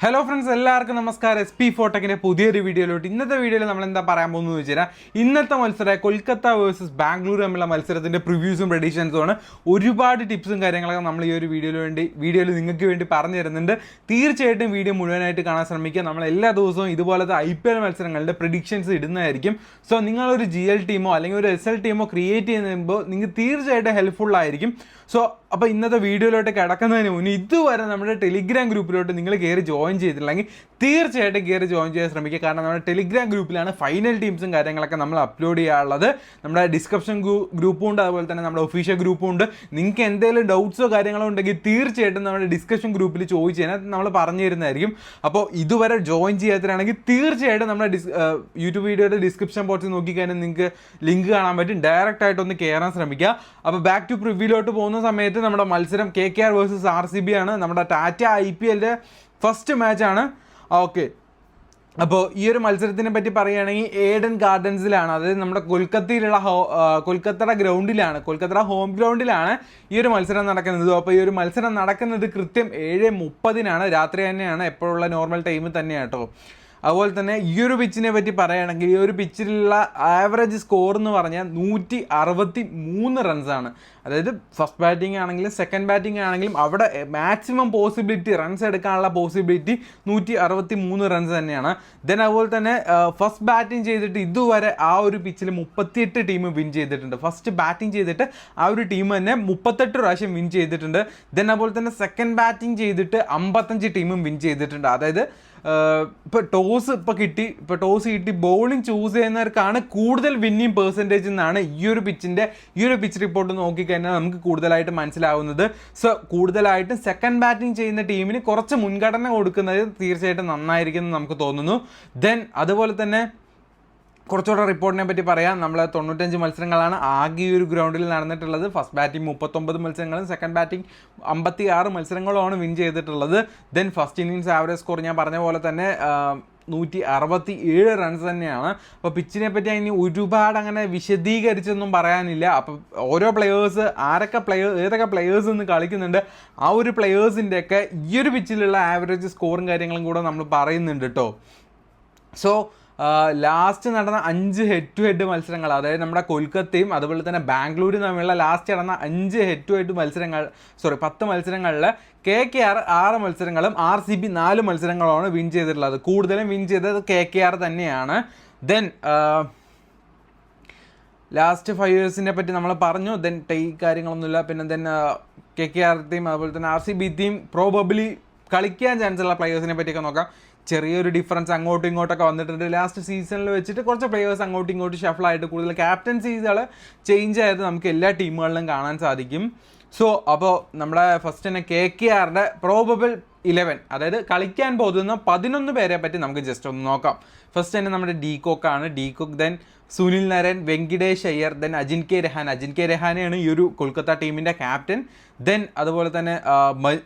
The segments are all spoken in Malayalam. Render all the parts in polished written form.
ഹലോ ഫ്രണ്ട്സ്, എല്ലാവർക്കും നമസ്കാരം. SP4ടെക്കിൻ്റെ പുതിയൊരു വീഡിയോയിലോട്ട് ഇന്നത്തെ വീഡിയോയിൽ നമ്മൾ എന്താ പറയാൻ പോകുന്നത് വെച്ച് കഴിഞ്ഞാൽ ഇന്നത്തെ മത്സരം കൊൽക്കത്ത വേഴ്സസ് ബാംഗ്ലൂർ തമ്മിലുള്ള മത്സരത്തിൻ്റെ പ്രിവ്യൂസും പ്രഡിക്ഷൻസും ആണ്. ഒരുപാട് ടിപ്സും കാര്യങ്ങളൊക്കെ നമ്മൾ ഈ ഒരു വീഡിയോയിൽ നിങ്ങൾക്ക് വേണ്ടി പറഞ്ഞു തരുന്നുണ്ട്. തീർച്ചയായിട്ടും വീഡിയോ മുഴുവനായിട്ട് കാണാൻ ശ്രമിക്കുക. നമ്മൾ എല്ലാ ദിവസവും ഇതുപോലത്തെ IPL മത്സരങ്ങളുടെ പ്രഡിക്ഷൻസ് ഇടുന്നതായിരിക്കും. സോ നിങ്ങളൊരു GL ടീമോ അല്ലെങ്കിൽ ഒരു SL ടീമോ ക്രിയേറ്റ് ചെയ്യുമ്പോൾ നിങ്ങൾക്ക് തീർച്ചയായിട്ടും ഹെൽപ്ഫുൾ ആയിരിക്കും. സോ അപ്പോൾ ഇന്നത്തെ വീഡിയോയിലോട്ട് കിടക്കുന്നതിന് മുന്നേ ഇതുവരെ നമ്മുടെ ടെലിഗ്രാം ഗ്രൂപ്പിലോട്ട് നിങ്ങൾ കയറി ജോയിൻ ചെയ്തിട്ടില്ലെങ്കിൽ തീർച്ചയായിട്ടും കയറി ജോയിൻ ചെയ്യാൻ ശ്രമിക്കുക. കാരണം നമ്മുടെ ടെലിഗ്രാം ഗ്രൂപ്പിലാണ് ഫൈനൽ ടീംസും കാര്യങ്ങളൊക്കെ നമ്മൾ അപ്ലോഡ് ചെയ്യാറുള്ളത്. നമ്മുടെ ഡിസ്ക്രിപ്ഷൻ ഗ്രൂപ്പും ഉണ്ട്, അതുപോലെ തന്നെ നമ്മുടെ ഒഫീഷ്യൽ ഗ്രൂപ്പും ഉണ്ട്. നിങ്ങൾക്ക് എന്തെങ്കിലും ഡൗട്ട്സോ കാര്യങ്ങളോ ഉണ്ടെങ്കിൽ തീർച്ചയായിട്ടും നമ്മുടെ ഡിസ്കഷൻ ഗ്രൂപ്പിൽ ചോദിച്ചു കഴിഞ്ഞാൽ നമ്മൾ പറഞ്ഞു തരുന്നതായിരിക്കും. അപ്പോൾ ഇതുവരെ ജോയിൻ ചെയ്യാത്തതാണെങ്കിൽ തീർച്ചയായിട്ടും നമ്മുടെ യൂട്യൂബ് വീഡിയോയുടെ ഡിസ്ക്രിപ്ഷൻ ബോക്സിൽ നോക്കിക്കഴിഞ്ഞാൽ നിങ്ങൾക്ക് ലിങ്ക് കാണാൻ പറ്റും. ഡയറക്റ്റ് ആയിട്ടൊന്ന് കയറാൻ ശ്രമിക്കുക. അപ്പോൾ ബാക്ക് ടു പ്രിവ്യൂലോട്ട് പോകുന്ന സമയത്ത് നമ്മുടെ മത്സരം KKR വേഴ്സസ് RCB ആണ്. നമ്മുടെ ടാറ്റ IPLൻ്റെ ഫസ്റ്റ് മാച്ചാണ്. ഓക്കെ, അപ്പോൾ ഈ ഒരു മത്സരത്തിനെ പറ്റി പറയുകയാണെങ്കിൽ ഏഡൻ ഗാർഡൻസിലാണ്, അതായത് നമ്മുടെ കൊൽക്കത്തയിലുള്ള കൊൽക്കത്തയുടെ ഗ്രൗണ്ടിലാണ്, കൊൽക്കത്തയുടെ ഹോം ഗ്രൗണ്ടിലാണ് ഈ ഒരു മത്സരം നടക്കുന്നത്. അപ്പോൾ ഈ ഒരു മത്സരം നടക്കുന്നത് കൃത്യം 7:30 രാത്രി തന്നെയാണ്, എപ്പോഴുള്ള നോർമൽ ടൈമിൽ തന്നെയാണ് കേട്ടോ. അതുപോലെ തന്നെ ഈ ഒരു പിച്ചിനെ പറ്റി പറയുകയാണെങ്കിൽ ഈ ഒരു പിച്ചിലുള്ള ആവറേജ് സ്കോർ എന്ന് പറഞ്ഞാൽ 163 റൺസാണ്. അതായത് ഫസ്റ്റ് ബാറ്റിംഗ് ആണെങ്കിലും സെക്കൻഡ് ബാറ്റിംഗ് ആണെങ്കിലും അവിടെ മാക്സിമം പോസിബിലിറ്റി റൺസ് എടുക്കാനുള്ള പോസിബിലിറ്റി 163 റൺസ് തന്നെയാണ്. ദെൻ അതുപോലെ തന്നെ ഫസ്റ്റ് ബാറ്റിംഗ് ചെയ്തിട്ട് ഇതുവരെ ആ ഒരു പിച്ചിൽ 38 ടീം വിൻ ചെയ്തിട്ടുണ്ട്. ഫസ്റ്റ് ബാറ്റിംഗ് ചെയ്തിട്ട് ആ ഒരു ടീം തന്നെ 38 പ്രാവശ്യം വിൻ ചെയ്തിട്ടുണ്ട്. ദെൻ അതുപോലെ തന്നെ സെക്കൻഡ് ബാറ്റിംഗ് ചെയ്തിട്ട് 55 ടീമും വിൻ ചെയ്തിട്ടുണ്ട്. അതായത് ഇപ്പോൾ ടോസ് കിട്ടി ബോളിംഗ് ചൂസ് ചെയ്യുന്നവർക്കാണ് കൂടുതൽ വിന്നിങ് പെർസെൻറ്റേജ് എന്നാണ് ഈ ഒരു പിച്ച് റിപ്പോർട്ട് നോക്കിക്കഴിഞ്ഞാൽ നമുക്ക് കൂടുതലായിട്ട് മനസ്സിലാവുന്നത്. സോ കൂടുതലായിട്ടും സെക്കൻഡ് ബാറ്റിംഗ് ചെയ്യുന്ന ടീമിന് കുറച്ച് മുൻഗണന കൊടുക്കുന്നത് തീർച്ചയായിട്ടും നന്നായിരിക്കും എന്ന് നമുക്ക് തോന്നുന്നു. ദെൻ അതുപോലെ തന്നെ കുറച്ചുകൂടെ റിപ്പോർട്ടിനെ പറ്റി പറയാം. നമ്മൾ 95 മത്സരങ്ങളാണ് ആകെ ഈ ഒരു ഗ്രൗണ്ടിൽ നടന്നിട്ടുള്ളത്. ഫസ്റ്റ് ബാറ്റിംഗ് 39 മത്സരങ്ങളും സെക്കൻഡ് ബാറ്റിംഗ് 56 മത്സരങ്ങളുമാണ് വിൻ ചെയ്തിട്ടുള്ളത്. Then first innings average score ഞാൻ പറഞ്ഞ പോലെ തന്നെ 167 റൺസ് തന്നെയാണ്. അപ്പോൾ പിച്ചിനെ പറ്റി അതിന് ഒരുപാട് അങ്ങനെ വിശദീകരിച്ചൊന്നും പറയാനില്ല. അപ്പം ഓരോ പ്ലെയേഴ്സ് ഏതൊക്കെ പ്ലെയേഴ്സ് ഇന്ന് കളിക്കുന്നുണ്ട്, ആ ഒരു പ്ലെയേഴ്സിൻ്റെയൊക്കെ ഈ ഒരു പിച്ചിലുള്ള ആവറേജ് സ്കോറും കാര്യങ്ങളും കൂടെ നമ്മൾ പറയുന്നുണ്ട് കേട്ടോ. സോ ലാസ്റ്റ് നടന്ന 5 ഹെഡ് ടു ഹെഡ് മത്സരങ്ങൾ, അതായത് നമ്മുടെ കൊൽക്കത്തയും അതുപോലെ തന്നെ ബാംഗ്ലൂരും തമ്മിലുള്ള ലാസ്റ്റ് നടന്ന 5 ഹെഡ് ടു ഹെഡ് 10 മത്സരങ്ങളിൽ KKR 6 മത്സരങ്ങളും RCB 4 മത്സരങ്ങളുമാണ് വിൻ ചെയ്തിട്ടുള്ളത്. കൂടുതലും വിൻ ചെയ്തത് KKR തന്നെയാണ്. ദെൻ ലാസ്റ്റ് 5 ഇയേഴ്സിനെ പറ്റി നമ്മൾ പറഞ്ഞു. ദെൻ കാര്യങ്ങളൊന്നുമില്ല. പിന്നെ ദെൻ KKR ടീം അതുപോലെ തന്നെ RCB ടീം പ്രോബബ്ലി കളിക്കാൻ ചാൻസ് ഉള്ള പ്ലെയേഴ്സിനെ പറ്റിയൊക്കെ നോക്കാം. ചെറിയൊരു ഡിഫറൻസ് അങ്ങോട്ടും ഇങ്ങോട്ടൊക്കെ വന്നിട്ടുണ്ട്. ലാസ്റ്റ് സീസണിൽ വെച്ചിട്ട് കുറച്ച് പ്ലെയേഴ്സ് അങ്ങോട്ടും ഇങ്ങോട്ടും ഷഫിളായിട്ട് കൂടുതൽ ക്യാപ്റ്റൻസീസുകൾ ചേഞ്ച് ആയത് നമുക്ക് എല്ലാ ടീമുകളിലും കാണാൻ സാധിക്കും. സോ അപ്പോൾ നമ്മുടെ ഫസ്റ്റ് തന്നെ KKRൻ്റെ പ്രോബബിൾ 11, അതായത് കളിക്കാൻ പോകുന്ന 11 പേരെ പറ്റി നമുക്ക് ജസ്റ്റ് ഒന്ന് നോക്കാം. ഫസ്റ്റ് തന്നെ നമ്മുടെ ഡീകോക്കാണ്. Then Sunil Narine, Venkatesh Iyer, then Ajinkya രഹാനെയാണ് ഈ ഒരു കൊൽക്കത്ത ടീമിൻ്റെ ക്യാപ്റ്റൻ. ദെൻ അതുപോലെ തന്നെ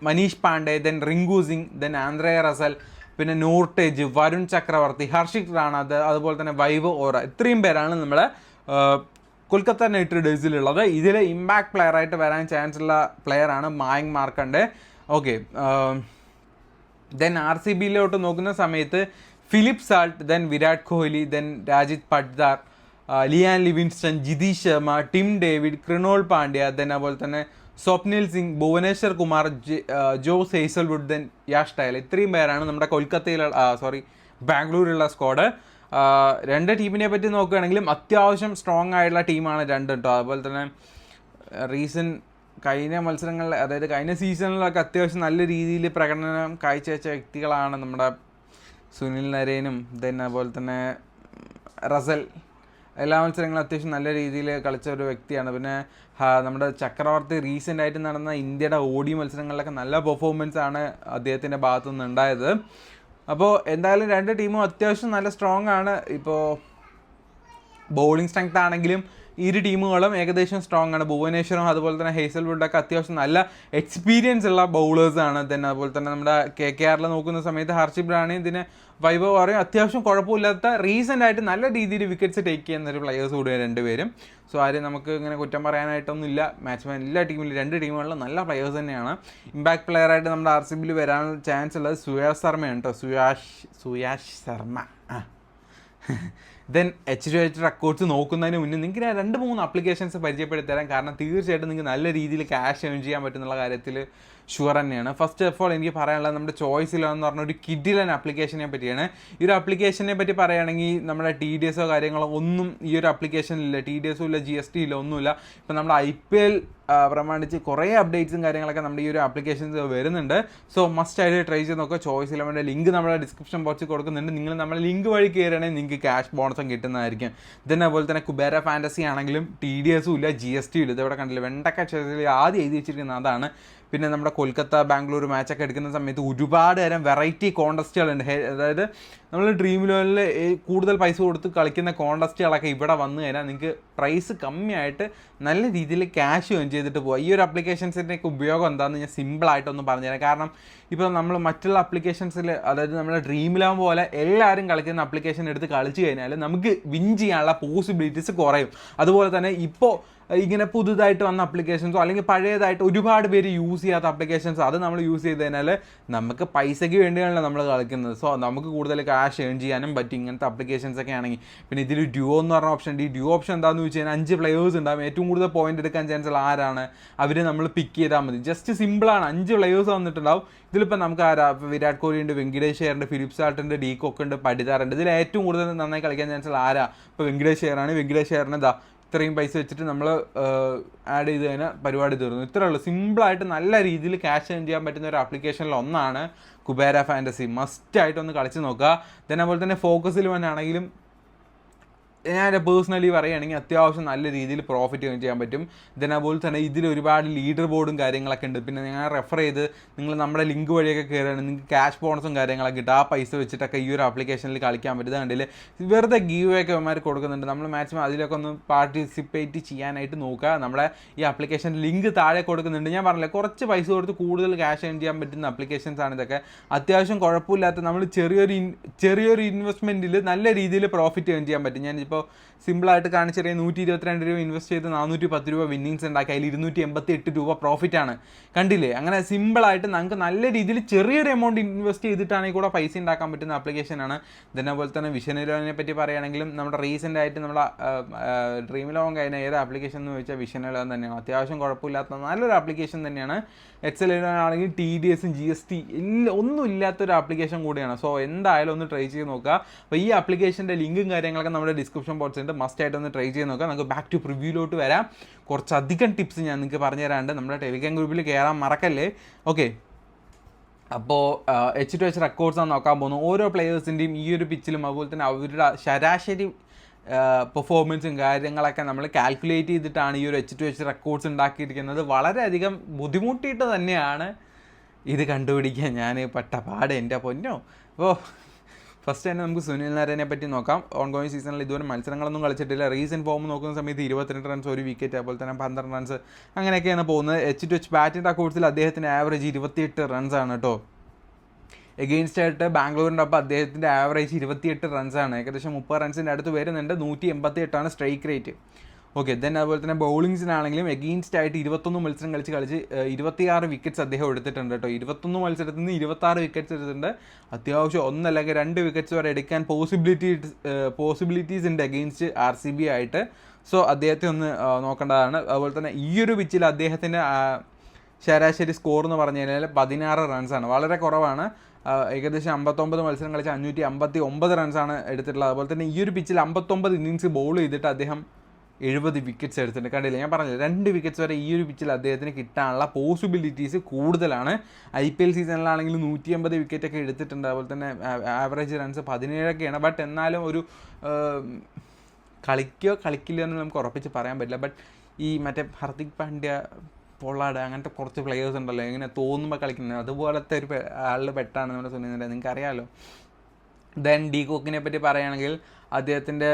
Manish Pandey, then Rinku Singh, then Andre Russell, പിന്നെ നോർട്ടേജ്, വരുൺ ചക്രവർത്തി, ഹർഷിക് റാണ, അതുപോലെ തന്നെ വൈഭവ് ഓറ, ഇത്രയും പേരാണ് നമ്മുടെ കൊൽക്കത്ത നൈറ്റ് റൈഡേഴ്സിലുള്ളത്. ഇതിൽ ഇമ്പാക്ട് പ്ലെയർ ആയിട്ട് വരാൻ ചാൻസ് ഉള്ള പ്ലെയറാണ് മായങ്ക് മാർക്കണ്ഡെ. ഓക്കെ, ദെൻ RCBയിലോട്ട് നോക്കുന്ന സമയത്ത് Philip Salt, then Virat Kohli, then Rajat Patidar, Liam Livingstone, Jitesh Sharma, Tim David, Krunal Pandya, then അതുപോലെ തന്നെ Swapnil Singh, Bhuvneshwar Kumar, Josh Hazlewood, then Yash Dayal, ഇത്രയും പേരാണ് നമ്മുടെ ബാംഗ്ലൂരിലുള്ള സ്ക്വാഡ്. രണ്ട് ടീമിനെ പറ്റി നോക്കുകയാണെങ്കിലും അത്യാവശ്യം സ്ട്രോങ് ആയിട്ടുള്ള ടീമാണ് രണ്ട് കേട്ടോ. അതുപോലെ തന്നെ കഴിഞ്ഞ മത്സരങ്ങളിൽ, അതായത് കഴിഞ്ഞ സീസണിലൊക്കെ അത്യാവശ്യം നല്ല രീതിയിൽ പ്രകടനം കാഴ്ചവെച്ച വ്യക്തികളാണ് നമ്മുടെ സുനിൽ നരേനും, ദെൻ അതുപോലെ തന്നെ റസൽ. എല്ലാ മത്സരങ്ങളും അത്യാവശ്യം നല്ല രീതിയിൽ കളിച്ച ഒരു വ്യക്തിയാണ്. പിന്നെ നമ്മുടെ ചക്രവർത്തി റീസെൻ്റ് ആയിട്ട് നടന്ന ഇന്ത്യയുടെ ODI മത്സരങ്ങളിലൊക്കെ നല്ല പെർഫോമൻസ് ആണ് അദ്ദേഹത്തിൻ്റെ ഭാഗത്തു നിന്ന് ഉണ്ടായത്. അപ്പോൾ എന്തായാലും രണ്ട് ടീമും അത്യാവശ്യം നല്ല സ്ട്രോങ് ആണ്. ഇപ്പോൾ ബൗളിംഗ് സ്ട്രെങ്ത് ആണെങ്കിലും ഇരു ടീമുകളും ഏകദേശം സ്ട്രോങ് ആണ്. ഭുവനേശ്വറും അതുപോലെ തന്നെ ഹേസൽവുഡൊക്കെ അത്യാവശ്യം നല്ല എക്സ്പീരിയൻസ് ഉള്ള ബൗളേഴ്സാണ്. തന്നെ അതുപോലെ തന്നെ നമ്മുടെ KKR നോക്കുന്ന സമയത്ത് ഹർഷിബ് റാണി ഇതിന് വൈഭവ് പറയും അത്യാവശ്യം കുഴപ്പമില്ലാത്ത റീസെൻ്റ് ആയിട്ട് നല്ല രീതിയിൽ വിക്കറ്റ്സ് ടേക്ക് ചെയ്യുന്ന ഒരു പ്ലെയേഴ്സ് കൂടിയാണ് രണ്ടുപേരും. സോ ആരും നമുക്ക് ഇങ്ങനെ കുറ്റം പറയാനായിട്ടൊന്നുമില്ല. മാച്ച്മാൻ എല്ലാ ടീമിലും 2 ടീമുകളിലും നല്ല പ്ലെയേഴ്സ് തന്നെയാണ്. ഇമ്പാക്ട് പ്ലെയറായിട്ട് നമ്മുടെ RCBയിൽ വരാൻ ചാൻസ് ഉള്ളത് സുയാഷ് ശർമ്മയാണ് കേട്ടോ. Suyash Sharma. Then H2H records നോക്കുന്നതിന് മുന്നേ നിങ്ങൾക്ക് ഞാൻ 2-3 ആപ്ലിക്കേഷൻസ് പരിചയപ്പെടുത്തി തരാം. കാരണം തീർച്ചയായിട്ടും നിങ്ങൾക്ക് നല്ല രീതിയിൽ ക്യാഷ് ഏൺ ചെയ്യാൻ പറ്റുന്നുള്ള കാര്യത്തിൽ ഷുവർ തന്നെയാണ്. ഫസ്റ്റ് ഓഫ് ഓൾ എനിക്ക് പറയാനുള്ളത് നമ്മുടെ ചോയ്സിലോ എന്ന് പറഞ്ഞ ഒരു കിഡിലൻ ആപ്ലിക്കേഷനെ പറ്റിയാണ്. ഈ ഒരു ആപ്ലിക്കേഷനെ പറ്റി പറയുകയാണെങ്കിൽ നമ്മുടെ TDS കാര്യങ്ങളോ ഒന്നും ഈ ഒരു ആപ്ലിക്കേഷനിലില്ല. TDS ഇല്ല, GST ഇല്ല, ഒന്നുമില്ല. ഇപ്പം നമ്മുടെ IPL പ്രമാണിച്ച് കുറേ അപ്ഡേറ്റ്സും കാര്യങ്ങളൊക്കെ നമ്മുടെ ഈ ഒരു ആപ്ലിക്കേഷൻസ് വരുന്നുണ്ട്. സോ മസ്റ്റ് ആയിട്ട് ട്രൈ ചെയ്ത് നോക്കുക. ചോയ്സ് 11 ലിങ്ക് നമ്മുടെ ഡിസ്ക്രിപ്ഷൻ ബോക്സിൽ കൊടുക്കുന്നുണ്ട്. നിങ്ങൾ നമ്മുടെ ലിങ്ക് വഴി കയറുകയാണെങ്കിൽ നിങ്ങൾക്ക് ക്യാഷ് ബോണസും കിട്ടുന്നതായിരിക്കും. ഇതിനെ അതുപോലെ തന്നെ കുബേര ഫാൻറ്റസി ആണെങ്കിലും TDS ഇല്ല, GST ഇല്ല. ഇതവിടെ കണ്ടില്ല, വെണ്ടക്ക ചെറിയ ആദ്യം എഴുതി വെച്ചിരിക്കുന്നത് അതാണ്. പിന്നെ നമ്മുടെ കൊൽക്കത്ത ബാംഗ്ലൂർ മാച്ചൊക്കെ എടുക്കുന്ന സമയത്ത് ഒരുപാട് തരം വെറൈറ്റി കോണ്ടസ്റ്റുകളുണ്ട്. അതായത് നമ്മൾ ഡ്രീം ലെവലിൽ കൂടുതൽ പൈസ കൊടുത്ത് കളിക്കുന്ന കോണ്ടസ്റ്റുകളൊക്കെ ഇവിടെ വന്നു കഴിഞ്ഞാൽ നിങ്ങൾക്ക് പ്രൈസ് കമ്മിയായിട്ട് നല്ല രീതിയിൽ ക്യാഷ് ഏൺ ചെയ്തിട്ട് പോകാം. ഈ ഒരു ആപ്ലിക്കേഷൻസിൻ്റെയൊക്കെ ഉപയോഗം എന്താണെന്ന് ഞാൻ സിമ്പിളായിട്ടൊന്ന് പറഞ്ഞുതരാം. കാരണം ഇപ്പോൾ നമ്മൾ മറ്റുള്ള ആപ്ലിക്കേഷൻസിൽ, അതായത് നമ്മുടെ ഡ്രീം ലെവൽ പോലെ എല്ലാവരും കളിക്കുന്ന ആപ്ലിക്കേഷൻ എടുത്ത് കളിച്ചു കഴിഞ്ഞാൽ നമുക്ക് വിൻ ചെയ്യാനുള്ള പോസിബിലിറ്റീസ് കുറയും. അതുപോലെ തന്നെ ഇപ്പോൾ ഇങ്ങനെ പുതുതായിട്ട് വന്ന ആപ്ലിക്കേഷൻസോ അല്ലെങ്കിൽ പഴയതായിട്ട് ഒരുപാട് പേര് യൂസ് ചെയ്യാത്ത ആപ്ലിക്കേഷൻസോ അത് നമ്മൾ യൂസ് ചെയ്ത് കഴിഞ്ഞാൽ നമുക്ക് പൈസയ്ക്ക് വേണ്ടിയാണല്ലോ നമ്മൾ കളിക്കുന്നത്. സോ നമുക്ക് കൂടുതൽ ക്യാഷ് ഏൺ ചെയ്യാനും പറ്റും ഇങ്ങനത്തെ ആപ്ലിക്കേഷൻസ് ഒക്കെ ആണെങ്കിൽ. പിന്നെ ഇതിൽ ഡ്യുവോ എന്ന് പറഞ്ഞ ഓപ്ഷൻ ഉണ്ട്. ഈ ഡ്യുവോ ഓപ്ഷൻ എന്താണെന്ന് വെച്ച് കഴിഞ്ഞാൽ 5 പ്ലെയേഴ്സ് ഉണ്ടാകും. ഏറ്റവും കൂടുതൽ പോയിന്റ് എടുക്കാൻ ചാൻസ് ഉള്ള ആരാണ് അവർ നമ്മൾ പിക്ക് ചെയ്താൽ മതി. ജസ്റ്റ് സിമ്പിളാണ്. 5 പ്ലെയേഴ്സ് വന്നിട്ടുണ്ടാവും. ഇതിലിപ്പോൾ നമുക്ക് ആരാ, വിരാട് കോഹ്ലി ഉണ്ട്, വെങ്കിടേഷ് അയ്യർ ഉണ്ട്, ഫിലിപ്സ് സാൾട്ട് ഉണ്ട്, ഡീകോക്ക് ഉണ്ട്, പടിതാർ ഉണ്ട്. ഇതിൽ ഏറ്റവും കൂടുതൽ നന്നായി കളിക്കാൻ ചാൻസ് ഉള്ള ആരാ? ഇപ്പോൾ വെങ്കിടേഷ് അയ്യറാണ്. വെങ്കിടേഷ് അയ്യറിന് ഇത്രയും പൈസ വെച്ചിട്ട് നമ്മൾ ആഡ് ചെയ്ത് കഴിഞ്ഞാൽ പരിപാടി തീർന്നു. ഇത്രയേ ഉള്ളൂ. സിമ്പിളായിട്ട് നല്ല രീതിയിൽ ക്യാഷ് ഏൺ ചെയ്യാൻ പറ്റുന്ന ഒരു ആപ്ലിക്കേഷനിൽ ഒന്നാണ് കുബേര ഫാൻറ്റസി. മസ്റ്റായിട്ടൊന്ന് കളിച്ച് നോക്കുക. then അതുപോലെ തന്നെ ഫോക്കസിൽ വന്നാണെങ്കിലും ഞാൻ പേഴ്സണലി പറയുകയാണെങ്കിൽ അത്യാവശ്യം നല്ല രീതിയിൽ പ്രോഫിറ്റ് ഏൺ ചെയ്യാൻ പറ്റും. അതുപോലെ തന്നെ ഇതിൽ ഒരുപാട് ലീഡർ ബോർഡും കാര്യങ്ങളൊക്കെ ഉണ്ട്. പിന്നെ ഞാൻ റെഫർ ചെയ്ത് നിങ്ങൾ നമ്മുടെ ലിങ്ക് വഴിയൊക്കെ കയറുകയാണെങ്കിൽ നിങ്ങൾക്ക് ക്യാഷ് ബോണസും കാര്യങ്ങളൊക്കെ കിട്ടും. ആ പൈസ വെച്ചിട്ടൊക്കെ ഈ ഒരു ആപ്ലിക്കേഷനിൽ കളിക്കാൻ പറ്റും. കണ്ടില്ലേ, വെറുതെ ഗീവ് ഒക്കെ അവന്മാർ കൊടുക്കുന്നുണ്ട്. നമ്മൾ മാക്സിമം അതിലൊക്കെ ഒന്ന് പാർട്ടിസിപ്പേറ്റ് ചെയ്യാനായിട്ട് നോക്കുക. നമ്മുടെ ഈ ആപ്ലിക്കേഷൻ്റെ ലിങ്ക് താഴെ കൊടുക്കുന്നുണ്ട്. ഞാൻ പറഞ്ഞില്ല, കുറച്ച് പൈസ കൊടുത്ത് കൂടുതൽ ക്യാഷ് ഏൺ ചെയ്യാൻ പറ്റുന്ന ആപ്ലിക്കേഷൻസ് ആണ് ഇതൊക്കെ. അത്യാവശ്യം കുഴപ്പമില്ലാത്ത, നമ്മൾ ചെറിയൊരു ഇൻവെസ്റ്റ്മെൻറ്റിൽ നല്ല രീതിയിൽ പ്രോഫിറ്റ് ഏൺ ചെയ്യാൻ പറ്റും. ഞാൻ ഇപ്പോൾ സിമ്പിളായിട്ട് കാണിച്ചറിയാം. 122 രൂപ ഇൻവെസ്റ്റ് ചെയ്ത് 410 രൂപ വിന്നിങ്സ് ഉണ്ടാക്കി. അതിൽ 288 രൂപ പ്രോഫിറ്റാണ്. കണ്ടില്ലേ, അങ്ങനെ സിമ്പിളായിട്ട് നമുക്ക് നല്ല രീതിയിൽ ചെറിയൊരു എമൗണ്ട് ഇൻവെസ്റ്റ് ചെയ്തിട്ടാണെങ്കിൽ കൂടെ പൈസ ഉണ്ടാക്കാൻ പറ്റുന്ന ആപ്ലിക്കേഷനാണ്. അതുപോലെ തന്നെ വിഷൻ ഇലവനെ പറ്റി പറയുകയാണെങ്കിലും നമ്മുടെ റീസെൻ്റ് ആയിട്ട് നമ്മുടെ ഡ്രീം ഇലവൻ കഴിഞ്ഞ ഏത് ആപ്ലിക്കേഷൻ എന്ന് ചോദിച്ചാൽ വിഷൻ ഇലവൻ തന്നെയാണ്. അത്യാവശ്യം കുഴപ്പമില്ലാത്ത നല്ലൊരു ആപ്ലിക്കേഷൻ തന്നെയാണ്. XL11 ആണെങ്കിൽ TDS GST ഒന്നും ഇല്ലാത്തൊരു ആപ്ലിക്കേഷൻ കൂടിയാണ്. സോ എന്തായാലും ഒന്ന് ട്രൈ ചെയ്ത് നോക്കുക. അപ്പോൾ ഈ ആപ്ലിക്കേഷൻ്റെ ലിങ്കും കാര്യങ്ങളൊക്കെ നമ്മുടെ ഡിസ്ക്രിപ്ഷൻ ബോക്സ് ഉണ്ട്. മസ്റ്റ് ആയിട്ട് ഒന്ന് ട്രൈ ചെയ്ത് നോക്കുക. നമുക്ക് ബാക്ക് ടു പ്രിവ്യൂലോട്ട് വരാം. കുറച്ചധികം ടിപ്സ് ഞാൻ നിങ്ങൾക്ക് പറഞ്ഞു തരാണ്ട്. നമ്മുടെ ടെലിഗ്രാം ഗ്രൂപ്പിൽ കയറാൻ മറക്കല്ലേ. ഓക്കെ, അപ്പോൾ H2H റെക്കോർഡ്സാണ് നോക്കാൻ പോകുന്നത്. ഓരോ പ്ലെയേഴ്സിൻ്റെയും ഈ ഒരു പിച്ചിലും അതുപോലെ തന്നെ അവരുടെ ശരാശരി പെർഫോമൻസും കാര്യങ്ങളൊക്കെ നമ്മൾ കാൽക്കുലേറ്റ് ചെയ്തിട്ടാണ് ഈ ഒരു H2H റെക്കോർഡ്സ് ഉണ്ടാക്കിയിരിക്കുന്നത്. വളരെയധികം ബുദ്ധിമുട്ടിയിട്ട് തന്നെയാണ് ഇത് കണ്ടുപിടിക്കാൻ ഞാൻ പെട്ട പാട്, എൻ്റെ പൊന്നോ. അപ്പോൾ ഫസ്റ്റ് തന്നെ നമുക്ക് സുനിൽ നാരായണനെ പറ്റി നോക്കാം. ഓൺഗോയിങ് സീസണിൽ ഇതുവരെ മത്സരങ്ങളൊന്നും കളിച്ചിട്ടില്ല. റീസെൻറ്റ് ഫോം നോക്കുന്ന സമയത്ത് 22 റൺസ്, 1 വിക്കറ്റ്, അതുപോലെ തന്നെ 12 റൺസ് അങ്ങനെയൊക്കെയാണ് പോകുന്നത്. H2H ബാറ്റിംഗ് റെക്കോർഡ്സിൽ അദ്ദേഹത്തിൻ്റെ ആവറേജ് 28 റൺസാണ് കേട്ടോ. എഗെയിൻസ്റ്റ് ആയിട്ട് ബാംഗ്ലൂരിൻ്റെ ഒപ്പം അദ്ദേഹത്തിൻ്റെ ആവറേജ് 28 റൺസാണ്. ഏകദേശം 30 റൺസിൻ്റെ അടുത്ത് വരുന്നുണ്ട്. 188 സ്ട്രൈക്ക് റേറ്റ്. ഓക്കെ, ദെൻ അതുപോലെ തന്നെ ബൗളിങ്സിനാണെങ്കിലും എഗെയിൻസ്റ്റ് ആയിട്ട് 21 മത്സരം കളിച്ച് 26 വിക്കറ്റ്സ് അദ്ദേഹം എടുത്തിട്ടുണ്ട് കേട്ടോ. 21 മത്സരത്തിൽ നിന്ന് 26 വിക്കറ്റ്സ് എടുത്തിട്ടുണ്ട്. അത്യാവശ്യം 1 അല്ലെങ്കിൽ 2 വിക്കറ്റ്സ് വരെ എടുക്കാൻ പോസിബിലിറ്റീസ് ഉണ്ട് എഗെയിൻസ്റ്റ് RCB ആയിട്ട്. സോ അദ്ദേഹത്തെ ഒന്ന് നോക്കേണ്ടതാണ്. അതുപോലെ തന്നെ ഈ ഒരു പിച്ചിൽ അദ്ദേഹത്തിൻ്റെ ശരാശരി സ്കോർ എന്ന് പറഞ്ഞു കഴിഞ്ഞാൽ 16 റൺസാണ്. വളരെ കുറവാണ്. ഏകദേശം 59 മത്സരം കളിച്ച് 559 റൺസാണ് എടുത്തിട്ടുള്ളത്. അതുപോലെ തന്നെ ഈ ഒരു പിച്ചിൽ 59 ഇന്നിങ്സ് ബോൾ ചെയ്തിട്ട് അദ്ദേഹം 70 വിക്കറ്റ്സ് എടുത്തിട്ടുണ്ട്. കണ്ടില്ല, ഞാൻ പറഞ്ഞില്ല, 2 വിക്കറ്റ്സ് വരെ ഈ ഒരു പിച്ചിൽ അദ്ദേഹത്തിന് കിട്ടാനുള്ള പോസിബിലിറ്റീസ് കൂടുതലാണ്. IPL സീസണിലാണെങ്കിൽ 180 വിക്കറ്റൊക്കെ എടുത്തിട്ടുണ്ട്. അതുപോലെ തന്നെ ആവറേജ് റൺസ് 17ഒക്കെയാണ്. ബട്ട് എന്നാലും ഒരു കളിക്കില്ല എന്ന് നമുക്ക് ഉറപ്പിച്ച് പറയാൻ പറ്റില്ല. ബട്ട് ഈ മറ്റേ ഹർദിക് പാണ്ഡ്യ, പൊള്ളാട് അങ്ങനത്തെ കുറച്ച് പ്ലെയേഴ്സ് ഉണ്ടല്ലോ, ഇങ്ങനെ തോന്നുമ്പോൾ കളിക്കുന്നത്, അതുപോലത്തെ ഒരു ആളുടെ പെട്ടാണ് നമ്മുടെ സുനിൽ നാരായണൻ, നിങ്ങൾക്ക് അറിയാമല്ലോ. ദെൻ ഡീകോക്കിനെ പറ്റി പറയുകയാണെങ്കിൽ അദ്ദേഹത്തിൻ്റെ